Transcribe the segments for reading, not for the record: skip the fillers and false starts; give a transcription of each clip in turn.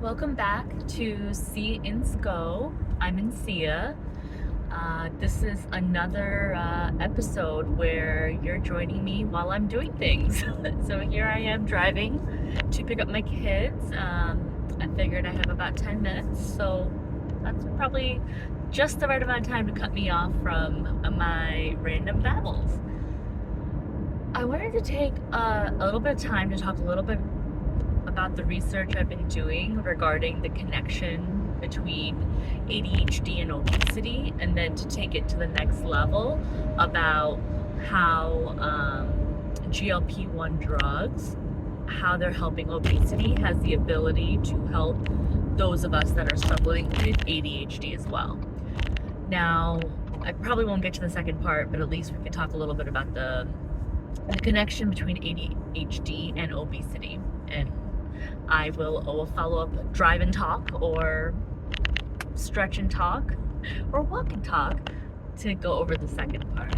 Welcome back to See in SCO. I'm in Sia. This is another episode where you're joining me while I'm doing things. So here I am driving to pick up my kids. I figured I have about 10 minutes, so that's probably just the right amount of time to cut me off from my random babbles. I wanted to take a little bit of time to talk a little bit about the research I've been doing regarding the connection between ADHD and obesity, and then to take it to the next level about how GLP-1 drugs, how they're helping obesity, has the ability to help those of us that are struggling with ADHD as well. Now, I probably won't get to the second part, but at least we can talk a little bit about the connection between ADHD and obesity. And I will follow up drive and talk, or stretch and talk, or walk and talk to go over the second part.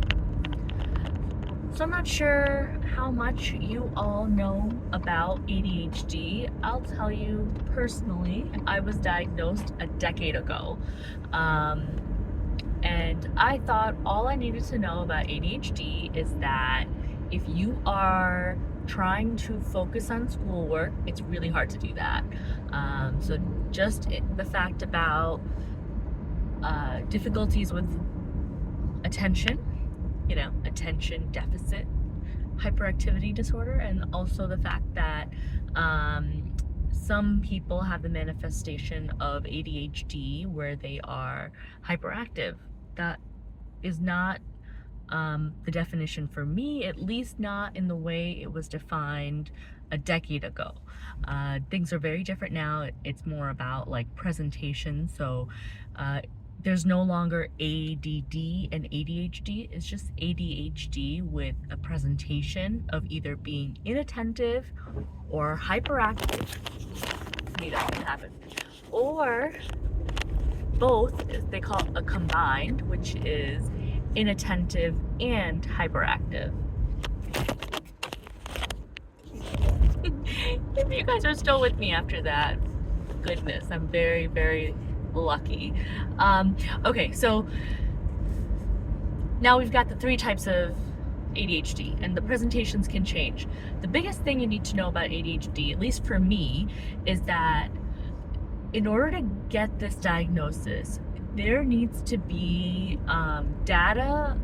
So I'm not sure how much you all know about ADHD. I'll tell you personally, I was diagnosed a decade ago. And I thought all I needed to know about ADHD is that if you are trying to focus on schoolwork, it's really hard to do that. So just the fact about difficulties with attention, attention deficit hyperactivity disorder, and also the fact that some people have the manifestation of ADHD where they are hyperactive. That is not the definition for me, at least not in the way it was defined a decade ago. Things are very different now. It's more about like presentation. So there's no longer ADD and ADHD. It's just ADHD with a presentation of either being inattentive or hyperactive. That can happen. Or both, they call it a combined, which is inattentive and hyperactive. If you guys are still with me after that, goodness, I'm very, very lucky. Okay, so now we've got the three types of ADHD, and the presentations can change. The biggest thing you need to know about ADHD, at least for me, is that in order to get this diagnosis, there needs to be data,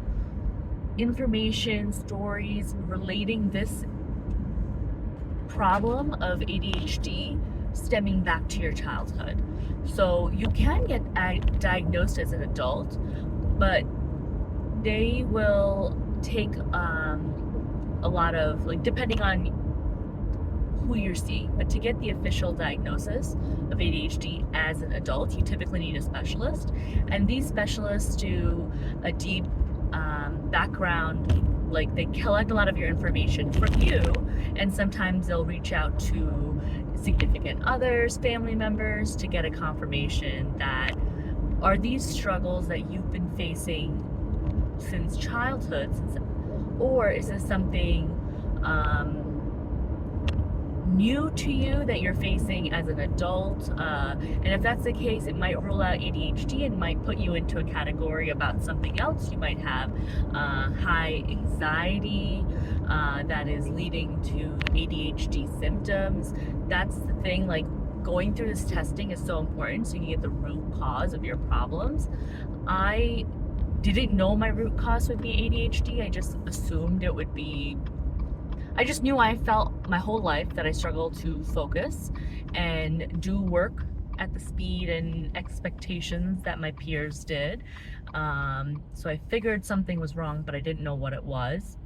information, stories relating this problem of ADHD stemming back to your childhood. So you can get diagnosed as an adult, but they will take a lot of, like, depending on who you're seeing, but to get the official diagnosis of ADHD as an adult, you typically need a specialist, and these specialists do a deep background, like they collect a lot of your information from you, and sometimes they'll reach out to significant others, family members, to get a confirmation that are these struggles that you've been facing since childhood, or is this something new to you that you're facing as an adult, and if that's the case, it might rule out ADHD and might put you into a category about something else. You might have high anxiety that is leading to ADHD symptoms. That's the thing, like, going through this testing is so important so you can get the root cause of your problems. I didn't know my root cause would be ADHD. I just assumed it would be, I just knew I felt my whole life that I struggled to focus and do work at the speed and expectations that my peers did. So I figured something was wrong, but I didn't know what it was.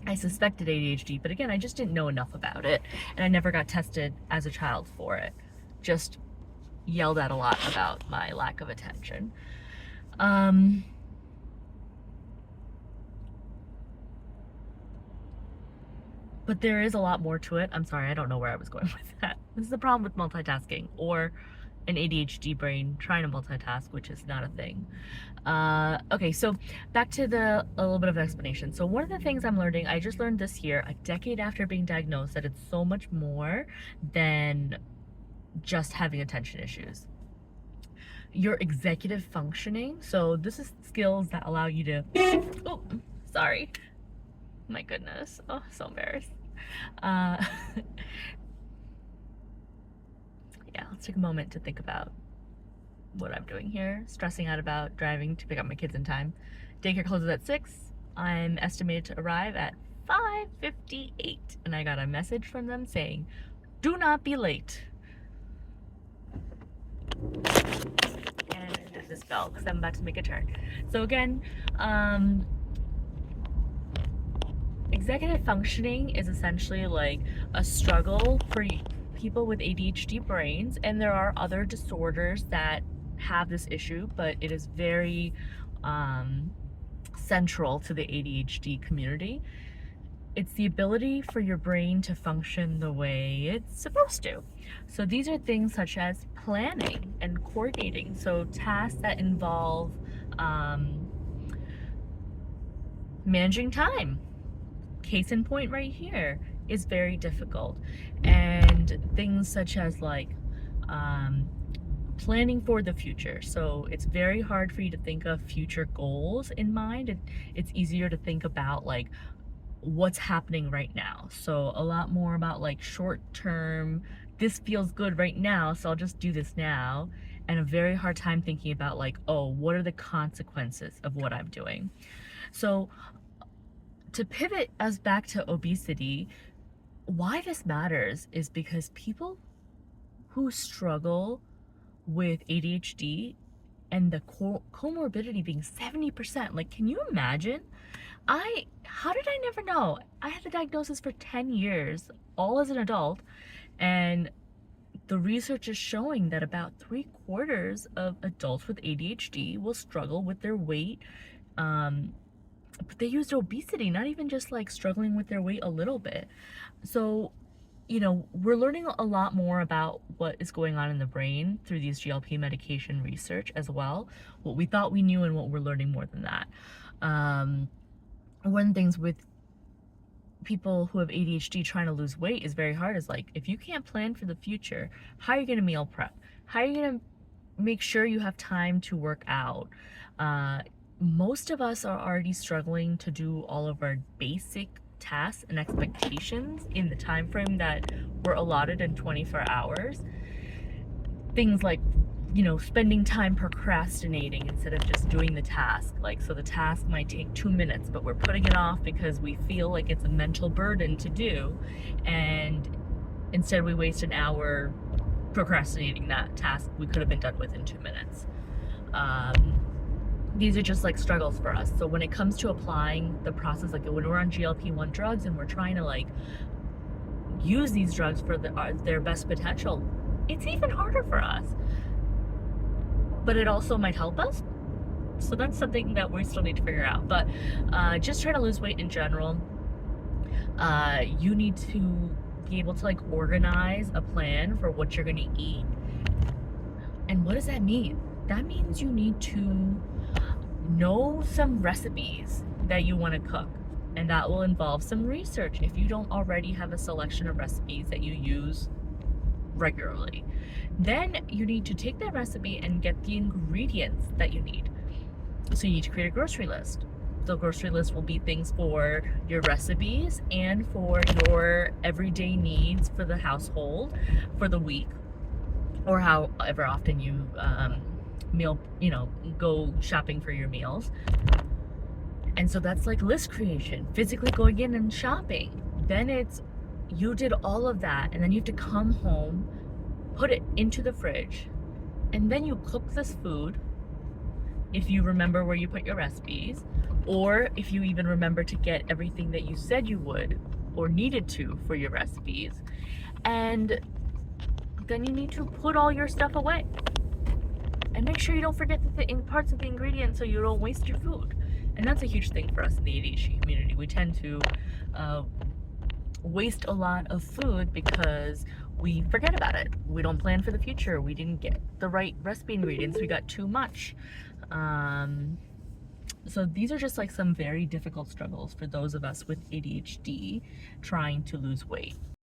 I suspected ADHD, but again, I just didn't know enough about it, and I never got tested as a child for it. Just yelled at a lot about my lack of attention. But there is a lot more to it. I'm sorry, I don't know where I was going with that. This is the problem with multitasking, or an ADHD brain trying to multitask, which is not a thing. Okay, so back to a little bit of explanation. So one of the things I'm learning, I just learned this year, a decade after being diagnosed, that it's so much more than just having attention issues. Your executive functioning, so this is skills that allow you to, oh, sorry. My goodness. Oh, so embarrassed. Uh, yeah, let's take a moment to think about what I'm doing here. Stressing out about driving to pick up my kids in time. Daycare closes at 6. I'm estimated to arrive at 5:58, and I got a message from them saying, do not be late. And this bell, because I'm about to make a turn. So again, executive functioning is essentially like a struggle for people with ADHD brains, and there are other disorders that have this issue, but it is very central to the ADHD community. It's the ability for your brain to function the way it's supposed to. So these are things such as planning and coordinating. So tasks that involve managing time. Case in point right here is very difficult. And things such as like planning for the future. So it's very hard for you to think of future goals in mind. It's easier to think about like what's happening right now. So a lot more about like short term, this feels good right now, so I'll just do this now. And a very hard time thinking about like, oh, what are the consequences of what I'm doing? So to pivot us back to obesity, why this matters is because people who struggle with ADHD and the comorbidity being 70%, like, can you imagine? How did I never know? I had the diagnosis for 10 years, all as an adult, and the research is showing that about 3/4 of adults with ADHD will struggle with their weight. But they used obesity, not even just like struggling with their weight a little bit. So, you know, we're learning a lot more about what is going on in the brain through these GLP medication research as well. What we thought we knew and what we're learning more than that. One of the things with people who have ADHD trying to lose weight is very hard is like, if you can't plan for the future, how are you going to meal prep? How are you going to make sure you have time to work out? Most of us are already struggling to do all of our basic tasks and expectations in the time frame that we're allotted in 24 hours. Things like, you know, spending time procrastinating instead of just doing the task. Like, so the task might take 2 minutes, but we're putting it off because we feel like it's a mental burden to do. And instead we waste an hour procrastinating that task we could have been done with in 2 minutes. These are just like struggles for us. So when it comes to applying the process, like when we're on GLP-1 drugs and we're trying to like use these drugs for their best potential, it's even harder for us. But it also might help us. So that's something that we still need to figure out. But just trying to lose weight in general, you need to be able to like organize a plan for what you're gonna eat. And what does that mean? That means you need to know some recipes that you want to cook, and that will involve some research if you don't already have a selection of recipes that you use regularly. Then you need to take that recipe and get the ingredients that you need. So you need to create a grocery list. The grocery list will be things for your recipes and for your everyday needs for the household for the week, or however often you go shopping for your meals. And so that's like list creation, physically going in and shopping. Then it's, you did all of that, and then you have to come home, put it into the fridge, and then you cook this food if you remember where you put your recipes, or if you even remember to get everything that you said you would or needed to for your recipes. And then you need to put all your stuff away. And make sure you don't forget the parts of the ingredients so you don't waste your food. And that's a huge thing for us in the ADHD community. We tend to waste a lot of food because we forget about it. We don't plan for the future. We didn't get the right recipe ingredients. We got too much. So these are just like some very difficult struggles for those of us with ADHD trying to lose weight.